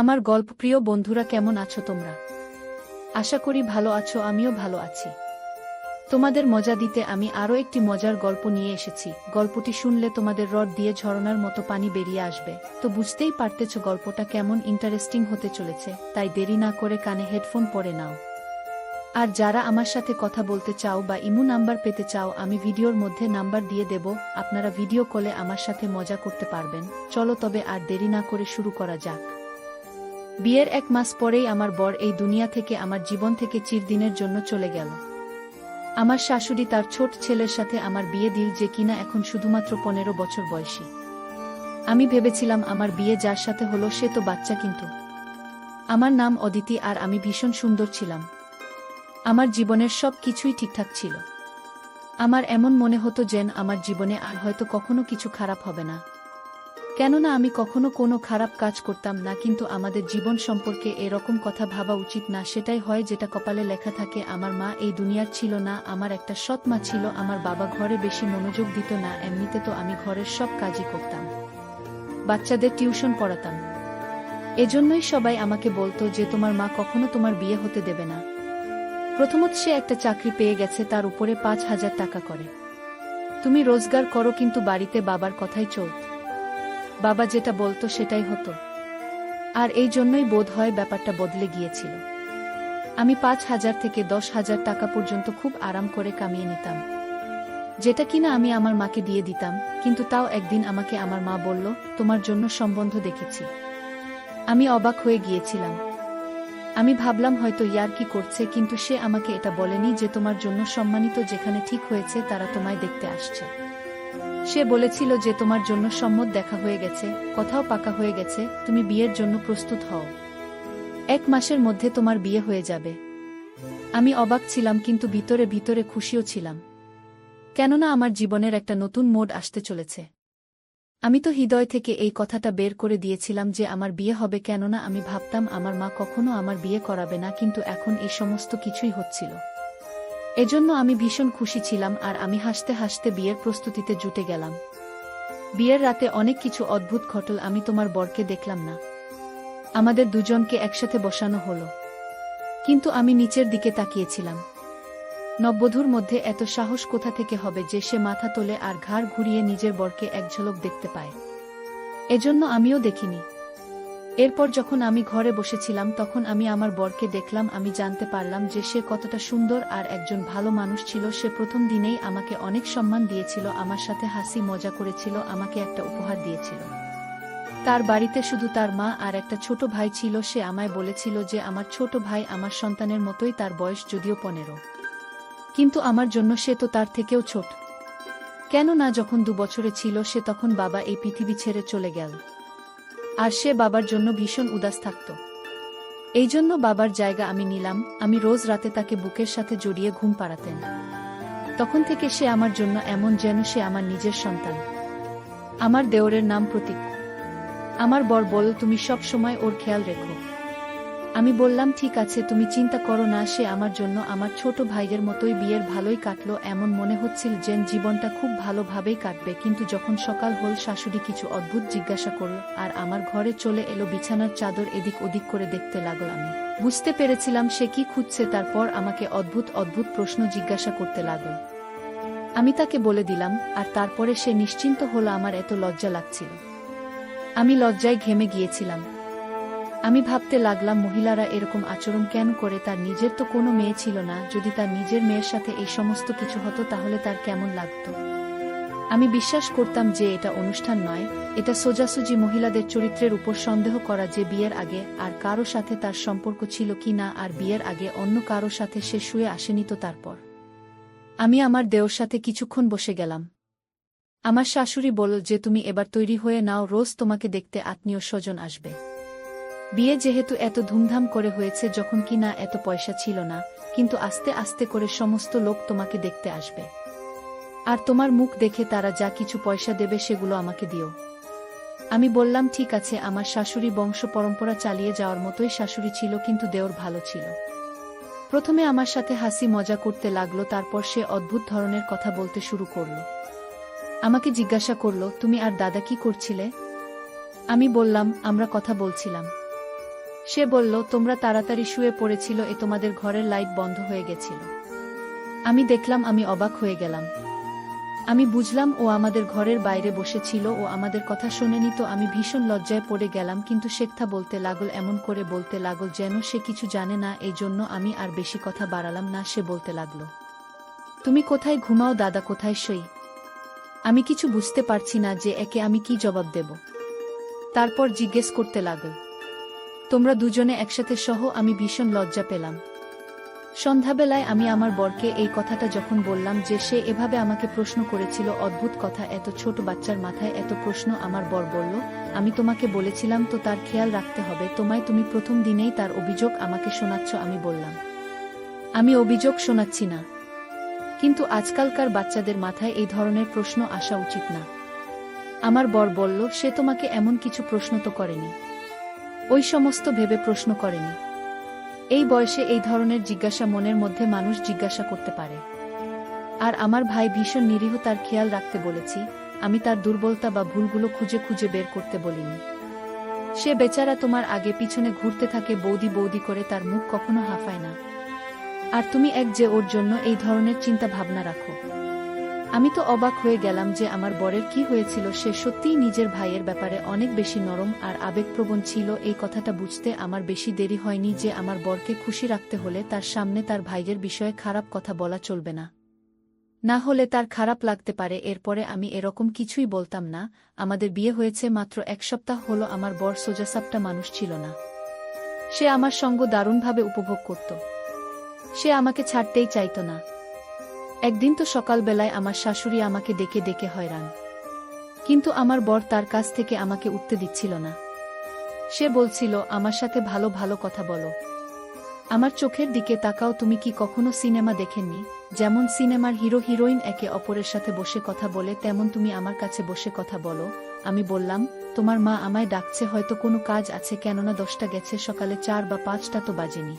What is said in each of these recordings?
আমার গল্পপ্রিয় বন্ধুরা, কেমন আছো তোমরা? আশা করি ভালো আছো, আমিও ভালো আছি। তোমাদের মজা দিতে আমি আরও একটি মজার গল্প নিয়ে এসেছি। গল্পটি শুনলে তোমাদের রড দিয়ে ঝরনার মতো পানি বেরিয়ে আসবে। তো বুঝতেই পারতেছ গল্পটা কেমন ইন্টারেস্টিং হতে চলেছে, তাই দেরি না করে কানে হেডফোন পরে নাও। আর যারা আমার সাথে কথা বলতে চাও বা ইমো নাম্বার পেতে চাও, আমি ভিডিওর মধ্যে নাম্বার দিয়ে দেব, আপনারা ভিডিও কলে আমার সাথে মজা করতে পারবেন। চলো তবে আর দেরি না করে শুরু করা যাক। বিয়ের 1 মাস পরেই আমার বর এই দুনিয়া থেকে, আমার জীবন থেকে চিরদিনের জন্য চলে গেল। আমার শাশুড়ি তার ছোট ছেলের সাথে আমার বিয়ে দিল, যে কিনা এখন শুধুমাত্র 15 বছর বয়সী। আমি ভেবেছিলাম আমার বিয়ে যার সাথে হলো সে তো বাচ্চা, কিন্তু আমার নাম অদিতি আর আমি ভীষণ সুন্দর ছিলাম। আমার জীবনের সব কিছুই ঠিকঠাক ছিল। আমার এমন মনে হতো যেন আমার জীবনে আর হয়তো কখনো কিছু খারাপ হবে না, কেননা আমি কখনো কোনো খারাপ কাজ করতাম না। কিন্তু আমাদের জীবন সম্পর্কে এরকম কথা ভাবা উচিত না, সেটাই হয় যেটা কপালে লেখা থাকে। আমার মা এই দুনিয়ার ছিল না, আমার একটা সৎ মা ছিল। আমার বাবা ঘরে বেশি মনোযোগ দিত না, এমনিতে তো আমি ঘরের সব কাজই করতাম, বাচ্চাদের টিউশন পড়াতাম। এজন্যই সবাই আমাকে বলতো যে তোমার মা কখনো তোমার বিয়ে হতে দেবে না। প্রথমত সে একটা চাকরি পেয়ে গেছে, তার উপরে 5,000 টাকা করে। তুমি রোজগার করো, কিন্তু বাড়িতে বাবার কথাই চলত। বাবা যেটা বলতো সেটাই হতো। আর এই জন্যই বোধ হয় ব্যাপারটা বদলে গিয়েছিল। আমি 5,000 থেকে 10,000 টাকা পর্যন্ত খুব আরাম করে কামিয়ে নিতাম, যেটা কিনা আমি আমার মাকে দিয়ে দিতাম। কিন্তু তাও একদিন আমাকে আমার মা বলল, তোমার জন্য সম্বন্ধ দেখেছি। আমি অবাক হয়ে গিয়েছিলাম। আমি ভাবলাম হয়তো ইয়ার্কি করছে, কিন্তু সে আমাকে এটা বলেনি যে তোমার জন্য সম্মানিত, যেখানে ঠিক হয়েছে তারা তোমায় দেখতে আসছে। সে বলেছিল যে তোমার জন্য সম্মত দেখা হয়ে গেছে, কথাও পাকা হয়ে গেছে, তুমি বিয়ের জন্য প্রস্তুত হও। 1 মাসের মধ্যে তোমার বিয়ে হয়ে যাবে। আমি অবাক ছিলাম, কিন্তু ভিতরে ভিতরে খুশিও ছিলাম, কেননা আমার জীবনের একটা নতুন মোড় আসতে চলেছে। আমি তো হৃদয় থেকে এই কথাটা বের করে দিয়েছিলাম যে আমার বিয়ে হবে, কেননা আমি ভাবতাম আমার মা কখনো আমার বিয়ে করাবে না, কিন্তু এখন এই সমস্ত কিছুই হচ্ছিল। এজন্য আমি ভীষণ খুশি ছিলাম, আর আমি হাসতে হাসতে বিয়ের প্রস্তুতিতে জুটে গেলাম। বিয়ের রাতে অনেক কিছু অদ্ভুত ঘটল। আমি তোমার বরকে দেখলাম না। আমাদের দুজনকে একসাথে বসানো হলো, কিন্তু আমি নিচের দিকে তাকিয়েছিলাম। নববধূর মধ্যে এত সাহস কোথা থেকে হবে যে সে মাথা তোলে আর ঘাড় ঘুরিয়ে নিজের বরকে এক ঝলক দেখতে পায়? এজন্য আমিও দেখিনি। এরপর যখন আমি ঘরে বসেছিলাম, তখন আমি আমার বরকে দেখলাম। আমি জানতে পারলাম যে সে কতটা সুন্দর আর একজন ভালো মানুষ ছিল। সে প্রথম দিনেই আমাকে অনেক সম্মান দিয়েছিল, আমার সাথে হাসি মজা করেছিল, আমাকে একটা উপহার দিয়েছিল। তার বাড়িতে শুধু তার মা আর একটা ছোট ভাই ছিল। সে আমায় বলেছিল যে আমার ছোট ভাই আমার সন্তানের মতোই, তার বয়স যদিও 15, কিন্তু আমার জন্য সে তো তার থেকেও ছোট। কেননা যখন 2 বছরে ছিল সে, তখন বাবা এই পৃথিবী ছেড়ে চলে গেল, আর সে বাবার জন্য ভীষণ উদাস থাকত। এই জন্য বাবার জায়গা আমি নিলাম। আমি রোজ রাতে তাকে বুকের সাথে জড়িয়ে ঘুম পাড়াতেন। তখন থেকে সে আমার জন্য এমন যেন সে আমার নিজের সন্তান। আমার দেওরের নাম প্রতীক। আমার বর বলল, তুমি সব সময় ওর খেয়াল রেখো। আমি বললাম, ঠিক আছে, তুমি চিন্তা করো না। সে আমার জন্য আমার ছোট ভাইয়ের মতোই। বিয়ের ভালোই কাটলো, এমন মনে হচ্ছিল যেন জীবনটা খুব ভালোভাবেই কাটবে। কিন্তু যখন সকাল হল, শাশুড়ি কিছু অদ্ভুত জিজ্ঞাসা করল, আর আমার ঘরে চলে এলো। বিছানার চাদর এদিক ওদিক করে দেখতে লাগল। আমি বুঝতে পেরেছিলাম সে কি খুঁজছে। তারপর আমাকে অদ্ভুত অদ্ভুত প্রশ্ন জিজ্ঞাসা করতে লাগল। আমি তাকে বলে দিলাম, আর তারপরে সে নিশ্চিন্ত হলো। আমার এত লজ্জা লাগছিল, আমি লজ্জায় ঘেমে গিয়েছিলাম। আমি ভাবতে লাগলাম, মহিলারা এরকম আচরণ কেন করে? তার নিজের তো কোনো মেয়ে ছিল না। যদি তার নিজের মেয়ের সাথে এই সমস্ত কিছু হতো, তাহলে তার কেমন লাগতো? আমি বিশ্বাস করতাম যে এটা অনুষ্ঠান নয়, এটা সোজাসুজি মহিলাদের চরিত্রের উপর সন্দেহ করা, যে বিয়ের আগে আর কারো সাথে তার সম্পর্ক ছিল কি না, আর বিয়ের আগে অন্য কারো সাথে সে শুয়ে আসেনি তো। তারপর আমি আমার দেওর সাথে কিছুক্ষণ বসে গেলাম। আমার শাশুড়ি বলল যে তুমি এবার তৈরি হয়ে নাও, রোজ তোমাকে দেখতে আত্মীয় স্বজন আসবে। বিয়ে যেহেতু এত ধুমধাম করে হয়েছে, যখন কি না এত পয়সা ছিল না, কিন্তু আস্তে আস্তে করে সমস্ত লোক তোমাকে দেখতে আসবে। আর তোমার মুখ দেখে তারা যা কিছু পয়সা দেবে সেগুলো আমাকে দিও। আমি বললাম, ঠিক আছে। আমার শাশুড়ি বংশ পরম্পরা চালিয়ে যাওয়ার মতোই শাশুড়ি ছিল, কিন্তু দেওর ভালো ছিল। প্রথমে আমার সাথে হাসি মজা করতে লাগলো, তারপর সে অদ্ভুত ধরনের কথা বলতে শুরু করলো। আমাকে জিজ্ঞাসা করলো, তুমি আর দাদা কি করছিলে? আমি বললাম, আমরা কথা বলছিলাম। সে বলল, তোমরা তাড়াতাড়ি শুয়ে পড়েছিল, তোমাদের ঘরের লাইট বন্ধ হয়ে গেছিল। আমি দেখলাম, আমি অবাক হয়ে গেলাম। আমি বুঝলাম ও আমাদের ঘরের বাইরে বসেছিল, ও আমাদের কথা শোনেনি। তো আমি ভীষণ লজ্জায় পড়ে গেলাম, কিন্তু শেখথা বলতে লাগল, এমন করে বলতে লাগল যেন সে কিছু জানে না। এই জন্য আমি আর বেশি কথা বাড়ালাম না। সে বলতে লাগল, তুমি কোথায় ঘুমাও দাদা, কোথায় সই? আমি কিছু বুঝতে পারছি না যে একে আমি কি জবাব দেব। তারপর জিজ্ঞেস করতে লাগল, তোমরা দুজনে একসাথে সহ? আমি ভীষণ লজ্জা পেলাম। সন্ধ্যাবেলায় আমি আমার বরকে এই কথাটা যখন বললাম যে সে এভাবে আমাকে প্রশ্ন করেছিল, অদ্ভুত কথা, এত ছোট বাচ্চার মাথায় এত প্রশ্ন। আমার বর বলল, আমি তোমাকে বলেছিলাম তো তার খেয়াল রাখতে হবে তোমায়, তুমি প্রথম দিনেই তার অভিযোগ আমাকে শোনাচ্ছ। আমি বললাম, আমি অভিযোগ শোনাচ্ছি না, কিন্তু আজকালকার বাচ্চাদের মাথায় এই ধরনের প্রশ্ন আসা উচিত না। আমার বর বলল, সে তোমাকে এমন কিছু প্রশ্ন তো করেনি, ওই সমস্ত ভেবে প্রশ্ন করেনি। এই বয়সে এই ধরনের জিজ্ঞাসা মনের মধ্যে মানুষ জিজ্ঞাসা করতে পারে। আর আমার ভাই ভীষণ নিরীহ, তার খেয়াল রাখতে বলেছি। আমি তার দুর্বলতা বা ভুলগুলো খুঁজে খুঁজে বের করতে বলিনি। সে বেচারা তোমার আগে পিছনে ঘুরতে থাকে বৌদি বৌদি করে, তার মুখ কখনো হাফায় না। আর তুমি এক যে ওর জন্য এই ধরনের চিন্তা ভাবনা রাখো। আমি তো অবাক হয়ে গেলাম যে আমার বরের কি হয়েছিল। সে সত্যিই নিজের ভাইয়ের ব্যাপারে অনেক বেশি নরম আর আবেগপ্রবণ ছিল। এই কথাটা বুঝতে আমার বেশি দেরি হয়নি যে আমার বরকে খুশি রাখতে হলে তার সামনে তার ভাইয়ের বিষয়ে খারাপ কথা বলা চলবে না, না হলে তার খারাপ লাগতে পারে। এরপরে আমি এরকম কিছুই বলতাম না। আমাদের বিয়ে হয়েছে মাত্র 1 সপ্তাহ হলো। আমার বর সোজাসাপটা মানুষ ছিল না। সে আমার সঙ্গ দারুণভাবে উপভোগ করত। সে আমাকে ছাড়তেই চাইত না। একদিন তো সকালবেলায় আমার শাশুড়ি আমাকে ডেকে ডেকে হয়রান, কিন্তু আমার বর তার কাছ থেকে আমাকে উঠতে দিচ্ছিল না। সে বলছিল, আমার সাথে ভালো ভালো কথা বলো, আমার চোখের দিকে তাকাও। তুমি কি কখনো সিনেমা দেখেননি, যেমন সিনেমার হিরো হিরোইন একে অপরের সাথে বসে কথা বলে, তেমন তুমি আমার কাছে বসে কথা বলো? আমি বললাম, তোমার মা আমায় ডাকছে, হয়তো কোনো কাজ আছে, কেননা 10টা গেছে, সকালে 4 বা 5টা তো বাজেনি।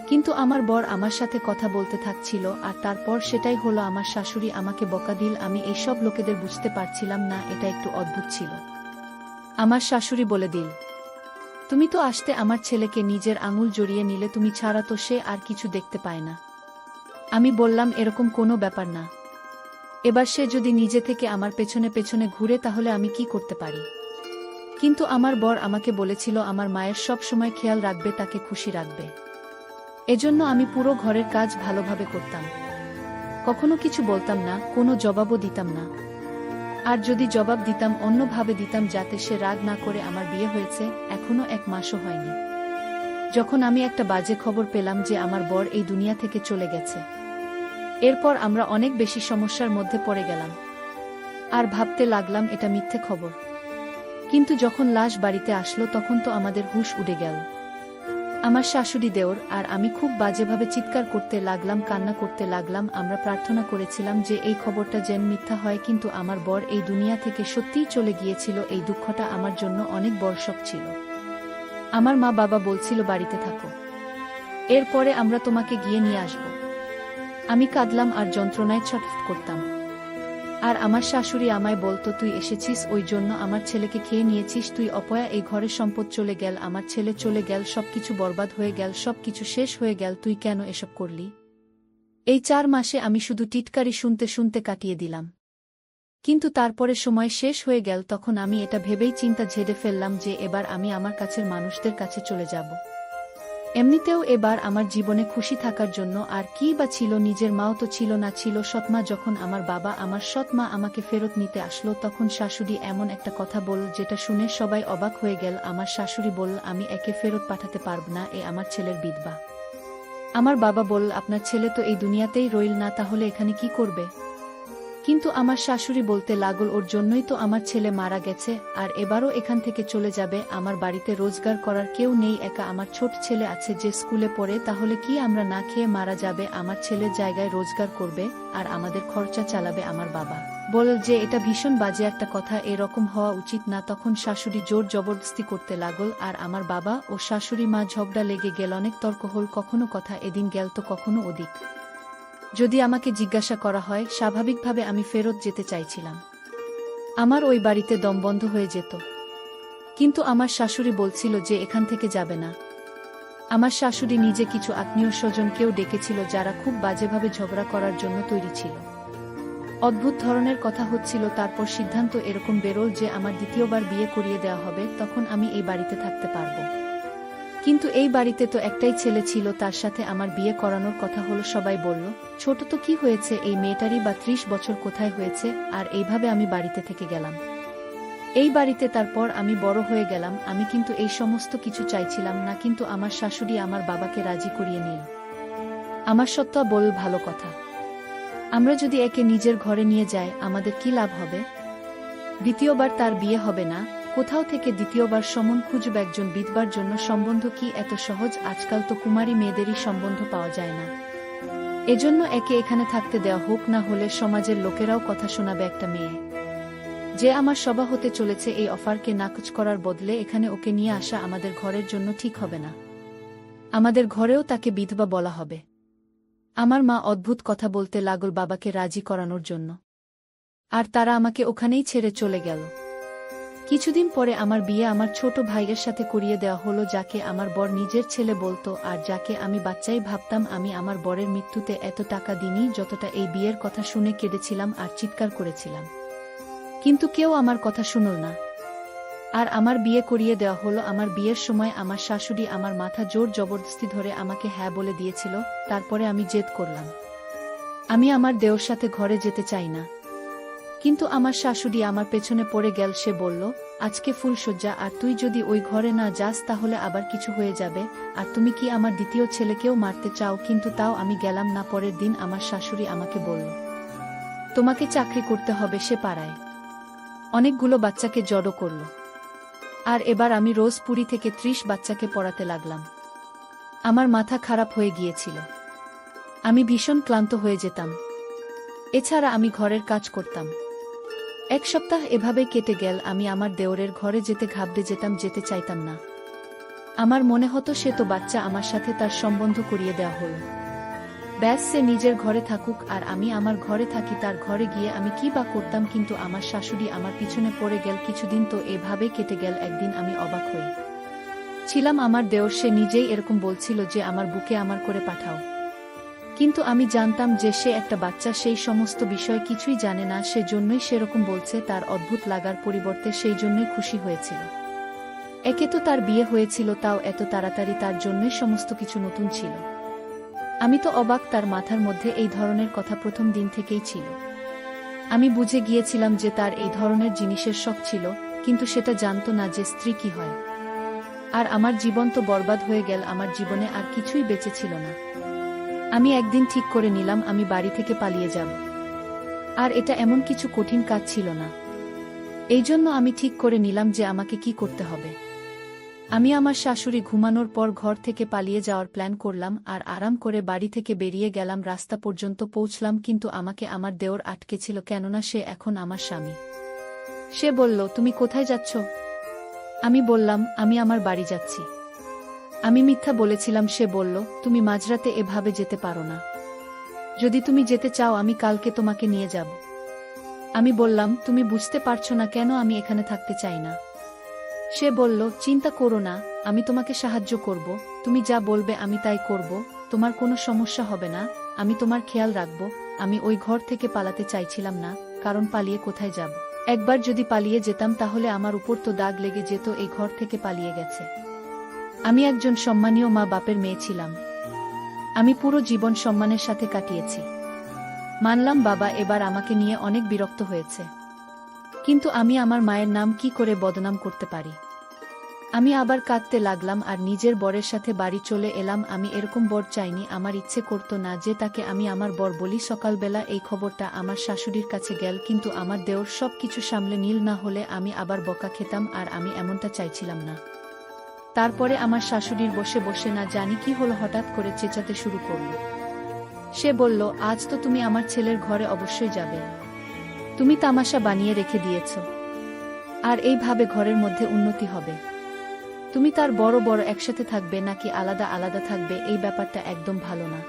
কিন্তু আমার বর আমার সাথে কথা বলতে থাকছিল। আর তারপর সেটাই হলো, আমার শাশুড়ি আমাকে বকা দিল। আমি এইসব লোকেদের বুঝতে পারছিলাম না, এটা একটু অদ্ভুত ছিল। আমার শাশুড়ি বলে দিল, তুমি তো আসতে আমার ছেলেকে নিজের আঙুল জড়িয়ে নিলে, তুমি ছাড়া তো সে আর কিছু দেখতে পায় না। আমি বললাম, এরকম কোনো ব্যাপার না। এবার সে যদি নিজে থেকে আমার পেছনে পেছনে ঘুরে, তাহলে আমি কি করতে পারি? কিন্তু আমার বর আমাকে বলেছিল আমার মায়ের সব সময় খেয়াল রাখবে, তাকে খুশি রাখবে। এজন্য আমি পুরো ঘরের কাজ ভালোভাবে করতাম, কখনো কিছু বলতাম না, কোনো জবাবও দিতাম না। আর যদি জবাব দিতাম, অন্যভাবে দিতাম, যাতে সে রাগ না করে। আমার বিয়ে হয়েছে এখনো 1 মাসও হয়নি, যখন আমি একটা বাজে খবর পেলাম যে আমার বর এই দুনিয়া থেকে চলে গেছে। এরপর আমরা অনেক বেশি সমস্যার মধ্যে পড়ে গেলাম, আর ভাবতে লাগলাম এটা মিথ্যে খবর। কিন্তু যখন লাশ বাড়িতে আসলো, তখন তো আমাদের হুঁশ উড়ে গেল। আমার শাশুড়ি, দেওর আর আমি খুব বাজেভাবে চিৎকার করতে লাগলাম, কান্না করতে লাগলাম। আমরা প্রার্থনা করেছিলাম যে এই খবরটা যেন মিথ্যা হয়, কিন্তু আমার বর এই দুনিয়া থেকে সত্যিই চলে গিয়েছিল। এই দুঃখটা আমার জন্য অনেক বড় শক ছিল। আমার মা বাবা বলছিল, বাড়িতে থাকো, এরপরে আমরা তোমাকে গিয়ে নিয়ে আসব। আমি কাঁদলাম আর যন্ত্রণায় ছটফট করতাম। আর আমার শাশুড়ি আমায় বলতো, তুই এসেছিস, ওই জন্য আমার ছেলেকে খেয়ে নিয়েছিস, তুই অপয়া, এই ঘরের সম্পদ চলে গেল, আমার ছেলে চলে গেল, সবকিছু বরবাদ হয়ে গেল, সবকিছু শেষ হয়ে গেল, তুই কেন এসব করলি? এই 4 মাসে আমি শুধু টিটকারি শুনতে শুনতে কাটিয়ে দিলাম। কিন্তু তারপরে সময় শেষ হয়ে গেল, তখন আমি এটা ভেবেই চিন্তা ঝেড়ে ফেললাম যে এবার আমি আমার কাছের মানুষদের কাছে চলে যাব। এমনিতেও এবার আমার জীবনে খুশি থাকার জন্য আর কি বা ছিল? নিজের মাও তো ছিল না, ছিল সৎমা। যখন আমার বাবা, আমার সৎমা আমাকে ফেরত নিতে আসলো, তখন শাশুড়ি এমন একটা কথা বলল যেটা শুনে সবাই অবাক হয়ে গেল। আমার শাশুড়ি বলল, আমি একে ফেরত পাঠাতে পারব না, এ আমার ছেলের বিধবা। আমার বাবা বলল, আপনার ছেলে তো এই দুনিয়াতেই রইল না, তাহলে এখানে কি করবে? কিন্তু আমার শাশুড়ি বলতে লাগল, ওর জন্যই তো আমার ছেলে মারা গেছে, আর এবারও এখান থেকে চলে যাবে। আমার বাড়িতে রোজগার করার কেউ নেই, একা আমার ছোট ছেলে আছে যে স্কুলে পড়ে, তাহলে কি আমরা না খেয়ে মারা যাবে? আমার ছেলের জায়গায় রোজগার করবে আর আমাদের খরচা চালাবে। আমার বাবা বলল যে এটা ভীষণ বাজে একটা কথা, এরকম হওয়া উচিত না। তখন শাশুড়ি জোর জবরদস্তি করতে লাগল, আর আমার বাবা ও শাশুড়ি মা ঝগড়া লেগে গেল, অনেক তর্ক হল, কখনো কথা এদিন গেল তো কখনো ওদিক। যদি আমাকে জিজ্ঞাসা করা হয়, স্বাভাবিকভাবে আমি ফেরত যেতে চাইছিলাম। আমার ওই বাড়িতে দম বন্ধ হয়ে যেত। কিন্তু আমার শাশুড়ি বলছিল যে এখান থেকে যাবে না। আমার শাশুড়ি নিজে কিছু আত্মীয় স্বজনকেও ডেকেছিল যারা খুব বাজেভাবে ঝগড়া করার জন্য তৈরি ছিল। অদ্ভুত ধরনের কথা হচ্ছিল। তারপর সিদ্ধান্ত এরকম বেরোল যে আমার দ্বিতীয়বার বিয়ে করিয়ে দেওয়া হবে, তখন আমি এই বাড়িতে থাকতে পারব। কিন্তু এই বাড়িতে তো একটাই ছেলে ছিল, তার সাথে আমার বিয়ে করানোর কথা হলো। সবাই বলল, ছোট তো কি হয়েছে, এই মেয়েটারই বা 30 বছর কোথায় হয়েছে। আর এইভাবে আমি বাড়িতে থেকে গেলাম। এই বাড়িতে তারপর আমি বড় হয়ে গেলাম। আমি কিন্তু এই সমস্ত কিছু চাইছিলাম না, কিন্তু আমার শাশুড়ি আমার বাবাকে রাজি করিয়ে নিল। আমার সত্তা বল, ভালো কথা, আমরা যদি একে নিজের ঘরে নিয়ে যাই আমাদের কি লাভ হবে? দ্বিতীয়বার তার বিয়ে হবে না, কোথাও থেকে দ্বিতীয়বার সমন খুঁজব। একজন বিধবার জন্য সম্বন্ধ কি এত সহজ? আজকাল তো কুমারী মেয়েদেরই সম্বন্ধ পাওয়া যায় না। এজন্য একে এখানে থাকতে দেওয়া হোক, না হলে সমাজের লোকেরাও কথা শোনাবে একটা মেয়ে যে আমার সভা হতে চলেছে। এই অফারকে নাকচ করার বদলে এখানে ওকে নিয়ে আসা আমাদের ঘরের জন্য ঠিক হবে না। আমাদের ঘরেও তাকে বিধবা বলা হবে। আমার মা অদ্ভুত কথা বলতে লাগল বাবাকে রাজি করানোর জন্য, আর তারা আমাকে ওখানেই ছেড়ে চলে গেল। কিছুদিন পরে আমার বিয়ে আমার ছোট ভাইয়ের সাথে করিয়ে দেওয়া হলো, যাকে আমার বর নিজের ছেলে বলতো, আর যাকে আমি বাচ্চাই ভাবতাম। আমি আমার বরের মৃত্যুতে এত টাকা দিইনি যতটা এই বিয়ের কথা শুনে কেঁদেছিলাম আর চিৎকার করেছিলাম, কিন্তু কেউ আমার কথা শুনল না। আর আমার বিয়ে করিয়ে দেওয়া হলো। আমার বিয়ের সময় আমার শাশুড়ি আমার মাথা জোর জবরদস্তি ধরে আমাকে হ্যাঁ বলে দিয়েছিল। তারপরে আমি জেদ করলাম, আমি আমার দেওর সাথে ঘরে যেতে চাই না। কিন্তু আমার শাশুড়ি আমার পেছনে পড়ে গেল। সে বলল, আজকে ফুলসজ্জা, আর তুই যদি ওই ঘরে না যাস তাহলে আবার কিছু হয়ে যাবে। আর তুমি কি আমার দ্বিতীয় ছেলেকেও মারতে চাও? কিন্তু তাও আমি গেলাম না। পরের দিন আমার শাশুড়ি আমাকে বলল, তোমাকে চাকরি করতে হবে। সে পাড়ায় অনেকগুলো বাচ্চাকে জড়ো করল, আর এবার আমি রোজ 20 থেকে 30 বাচ্চাকে পড়াতে লাগলাম। আমার মাথা খারাপ হয়ে গিয়েছিল, আমি ভীষণ ক্লান্ত হয়ে যেতাম। এছাড়া আমি ঘরের কাজ করতাম। এক সপ্তাহ এভাবেই কেটে গেল। আমি আমার দেওরের ঘরে যেতে ঘাবড়ে যেতাম, যেতে চাইতাম না। আমার মনে হতো সে তো বাচ্চা, আমার সাথে তার সম্বন্ধ করিয়ে দেওয়া হল। ব্যাস, সে নিজের ঘরে থাকুক আর আমি আমার ঘরে থাকি। তার ঘরে গিয়ে আমি কি বা করতাম? কিন্তু আমার শাশুড়ি আমার পিছনে পড়ে গেল। কিছুদিন তো এভাবেই কেটে গেল। একদিন আমি অবাক হই ছিলাম, আমার দেওর সে নিজেই এরকম বলছিল যে আমার বুকে আমার করে পাঠাও। কিন্তু আমি জানতাম যে সে একটা বাচ্চা, সেই সমস্ত বিষয় কিছুই জানে না, সেজন্যই সেরকম বলছে। তার অদ্ভুত লাগার পরিবর্তে সেই জন্যই খুশি হয়েছিল। একে তো তার বিয়ে হয়েছিল, তাও এত তাড়াতাড়ি। তার জন্যই সমস্ত কিছু নতুন ছিল। আমি তো অবাক, তার মাথার মধ্যে এই ধরনের কথা প্রথম দিন থেকেই ছিল। আমি বুঝে গিয়েছিলাম যে তার এই ধরনের জিনিসের শখ ছিল, কিন্তু সেটা জানতো না যে স্ত্রী কি হয়। আর আমার জীবন তো বরবাদ হয়ে গেল। আমার জীবনে আর কিছুই বেঁচে ছিল না। আমি একদিন ঠিক করে নিলাম আমি বাড়ি থেকে পালিয়ে যাব। আর এটা এমন কিছু কঠিন কাজ ছিল না। এই জন্য আমি ঠিক করে নিলাম যে আমাকে কি করতে হবে। আমি আমার শাশুড়ি ঘুমানোর পর ঘর থেকে পালিয়ে যাওয়ার প্ল্যান করলাম, আর আরাম করে বাড়ি থেকে বেরিয়ে গেলাম। রাস্তা পর্যন্ত পৌঁছলাম, কিন্তু আমাকে আমার দেওর আটকেছিল, কেননা সে এখন আমার স্বামী। সে বলল, তুমি কোথায় যাচ্ছ? আমি বললাম, আমি আমার বাড়ি যাচ্ছি। আমি মিথ্যা বলেছিলাম। সে বলল, তুমি মাঝরাতে এভাবে যেতে পারো না। যদি তুমি যেতে চাও আমি কালকে তোমাকে নিয়ে যাব। আমি বললাম, তুমি বুঝতে পারছো না কেন আমি এখানে থাকতে চাই না। সে বলল, চিন্তা করো না, আমি তোমাকে সাহায্য করব। তুমি যা বলবে আমি তাই করব। তোমার কোনো সমস্যা হবে না, আমি তোমার খেয়াল রাখব। আমি ওই ঘর থেকে পালাতে চাইছিলাম না, কারণ পালিয়ে কোথায় যাব? একবার যদি পালিয়ে যেতাম তাহলে আমার উপর তো দাগ লেগে যেত। এই ঘর থেকে পালিয়ে গেছে। আমি একজন সম্মানীয় মা বাপের মেয়ে ছিলাম। আমি পুরো জীবন সম্মানের সাথে কাটিয়েছি। মানলাম বাবা এবার আমাকে নিয়ে অনেক বিরক্ত হয়েছে, কিন্তু আমি আমার মায়ের নাম কি করে বদনাম করতে পারি? আমি আবার কাঁদতে লাগলাম আর নিজের বরের সাথে বাড়ি চলে এলাম। আমি এরকম বর চাইনি। আমার ইচ্ছে করতো না যে তাকে আমি আমার বর বলি। সকালবেলা এই খবরটা আমার শাশুড়ির কাছে গেল, কিন্তু আমার দেওর সব কিছু সামলে নীল না হলে আমি আবার বকা খেতাম, আর আমি এমনটা চাইছিলাম না। তারপরে আমার শাশুড়ির বসে বসে না জানি কি হলো, হঠাৎ করে চেঁচাতে শুরু করল। সে বলল, আজ তো তুমি আমার ছেলের ঘরে অবশ্যই যাবে। তুমি তামাশা বানিয়ে রেখে দিয়েছ, আর এইভাবে ঘরের মধ্যে উন্নতি হবে? তুমি তার বড় বড় একসাথে থাকবে নাকি আলাদা আলাদা থাকবে? এই ব্যাপারটা একদম ভালো না।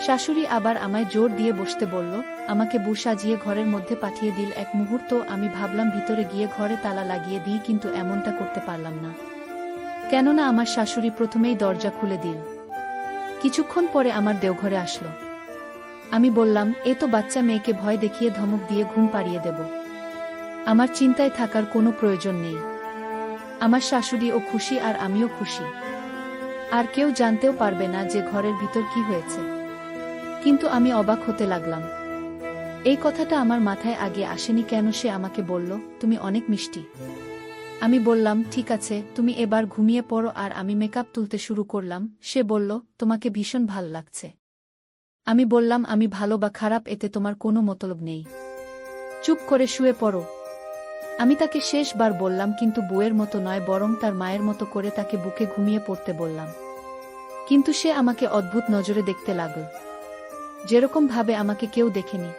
শাশুড়ি আবার আমায় জোর দিয়ে বসতে বলল, আমাকে বু সাজিয়ে ঘরের মধ্যে পাঠিয়ে দিল। এক মুহূর্ত আমি ভাবলাম ভিতরে গিয়ে ঘরে তালা লাগিয়ে দিই, কিন্তু এমনটা করতে পারলাম না। কেননা আমার শাশুড়ি প্রথমেই দরজা খুলে দিল। কিছুক্ষণ পরে আমার দেওঘরে আসলো। আমি বললাম, এ তো বাচ্চা মেয়েকে ভয় দেখিয়ে ধমক দিয়ে ঘুম পাড়িয়ে দেব। আমার চিন্তায় থাকার কোনো প্রয়োজন নেই। আমার শাশুড়িও খুশি আর আমিও খুশি। আর কেউ জানতেও পারবে না যে ঘরের ভিতর কি হয়েছে। কিন্তু আমি অবাক হতে লাগলাম। এই কথাটা আমার মাথায় আগে আসেনি কেন। সে আমাকে বলল, তুমি অনেক মিষ্টি। আমি বললাম, ঠিক আছে, তুমি এবার ঘুমিয়ে পড়ো। আর আমি মেকআপ তুলতে শুরু করলাম। সে বলল, তোমাকে ভীষণ ভাল লাগছে। আমি বললাম, আমি ভালো বা খারাপ এতে তোমার কোনো মতলব নেই, চুপ করে শুয়ে পড়ো। আমি তাকে শেষবার বললাম, কিন্তু বউয়ের মতো নয়, বরং তার মায়ের মতো করে তাকে বুকে ঘুমিয়ে পড়তে বললাম। কিন্তু সে আমাকে অদ্ভুত নজরে দেখতে লাগল, যেরকম ভাবে আমাকে কেউ দেখেনি।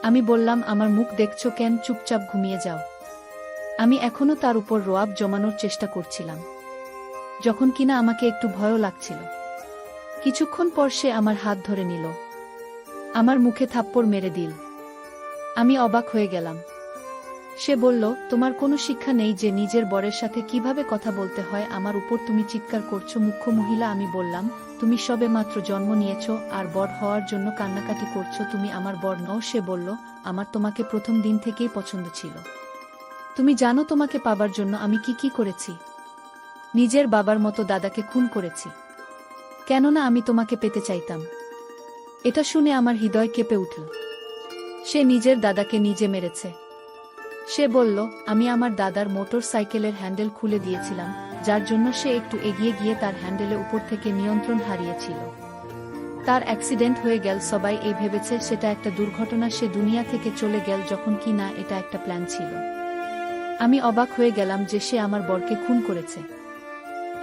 আমি বললাম, আমার মুখ দেখছো কেন, চুপচাপ ঘুমিয়ে যাও। আমি এখনো তার উপর রোয়াব জমানোর চেষ্টা করছিলাম, যখন কিনা আমাকে একটু ভয়ও লাগছিল। কিছুক্ষণ পর সে আমার হাত ধরে নিল, আমার মুখে থাপ্পড় মেরে দিল। আমি অবাক হয়ে গেলাম। সে বলল, তোমার কোনো শিক্ষা নেই যে নিজের বরের সাথে কিভাবে কথা বলতে হয়, আমার উপর তুমি চিৎকার করছো। মুখ্য মহিলা। আমি বললাম, তুমি সবে মাত্র জন্ম নিয়েছ আর বর হওয়ার জন্য কান্নাকাটি করছো, তুমি আমার বর নও। সে বলল, আমার তোমাকে প্রথম দিন থেকেই পছন্দ ছিল। তুমি জানো তোমাকে পাবার জন্য আমি কি কি করেছি? নিজের বাবার মতো দাদাকে খুন করেছি, কেননা আমি তোমাকে পেতে চাইতাম। এটা শুনে আমার হৃদয় কেঁপে উঠল। সে নিজের দাদাকে নিজে মেরেছে। সে বলল, আমি আমার দাদার মোটর সাইকেলের হ্যান্ডেল খুলে দিয়েছিলাম, যার জন্য সে একটু এগিয়ে গিয়ে তার হ্যান্ডেলে উপর থেকে নিয়ন্ত্রণ হারিয়েছিল। তার অ্যাক্সিডেন্ট হয়ে গেল। সবাই এই ভেবেছে সেটা একটা দুর্ঘটনা, সে দুনিয়া থেকে চলে গেল, যখন কি না এটা একটা প্ল্যান ছিল। আমি অবাক হয়ে গেলাম যে সে আমার বরকে খুন করেছে।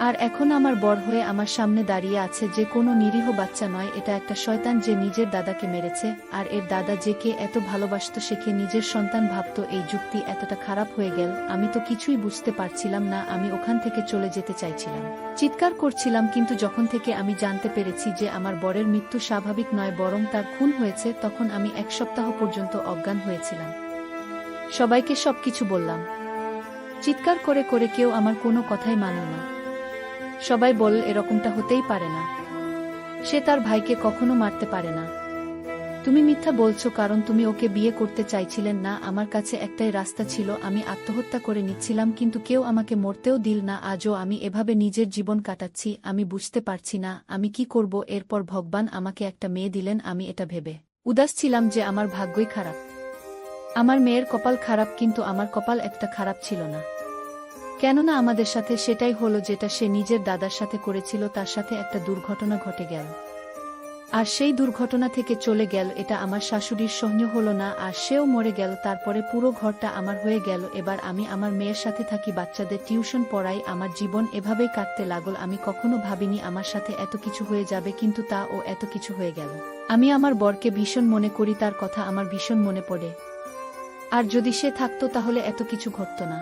আর এখন আমার বর হয়ে আমার সামনে দাঁড়িয়ে আছে, যে কোনো নিরীহ বাচ্চা নয়, এটা একটা শয়তান যে নিজের দাদাকে মেরেছে। আর এর দাদা যে কে এত ভালোবাসত, সেকে নিজের সন্তান ভাবত। এই যুক্তি এতটা খারাপ হয়ে গেল, আমি তো কিছুই বুঝতে পারছিলাম না। আমি ওখান থেকে চলে যেতে চাইছিলাম, চিৎকার করছিলাম, কিন্তু যখন থেকে আমি জানতে পেরেছি যে আমার বরের মৃত্যু স্বাভাবিক নয়, বরং তার খুন হয়েছে, তখন আমি 1 সপ্তাহ পর্যন্ত অজ্ঞান হয়েছিলাম। সবাইকে সবকিছু বললাম, চিৎকার করে করে, কেউ আমার কোনো কথাই মানল না। সবাই বলল, এরকমটা হতেই পারে না, সে তার ভাইকে কখনো মারতে পারে না। তুমি মিথ্যা বলছো, কারণ তুমি ওকে বিয়ে করতে চাইছিলেন না। আমার কাছে একটাই রাস্তা ছিল, আমি আত্মহত্যা করে নিচ্ছিলাম, কিন্তু কেউ আমাকে মরতেও দিল না। আজও আমি এভাবে নিজের জীবন কাটাচ্ছি। আমি বুঝতে পারছি না আমি কি করব। এরপর ভগবান আমাকে একটা মেয়ে দিলেন। আমি এটা ভেবে উদাস ছিলাম যে আমার ভাগ্যই খারাপ, আমার মেয়ের কপাল খারাপ, কিন্তু আমার কপাল একটা খারাপ ছিল না। কেননা আমাদের সাথে সেটাই হলো যেটা সে নিজের দাদার সাথে করেছিল। তার সাথে একটা দুর্ঘটনা ঘটে গেল, আর সেই দুর্ঘটনা থেকে চলে গেল। এটা আমার শাশুড়ির সহ্য হলো না, আর সেও মরে গেল। তারপরে পুরো ঘরটা আমার হয়ে গেল। এবার আমি আমার মেয়ের সাথে থাকি, বাচ্চাদের টিউশন পড়াই, আমার জীবন এভাবেই কাটতে লাগল। আমি কখনো ভাবিনি আমার সাথে এত কিছু হয়ে যাবে, কিন্তু তা ও এত কিছু হয়ে গেল। আমি আমার বরকে ভীষণ মনে করি, তার কথা আমার ভীষণ মনে পড়ে। আর যদি সে থাকতো তাহলে এত কিছু ঘটতো না।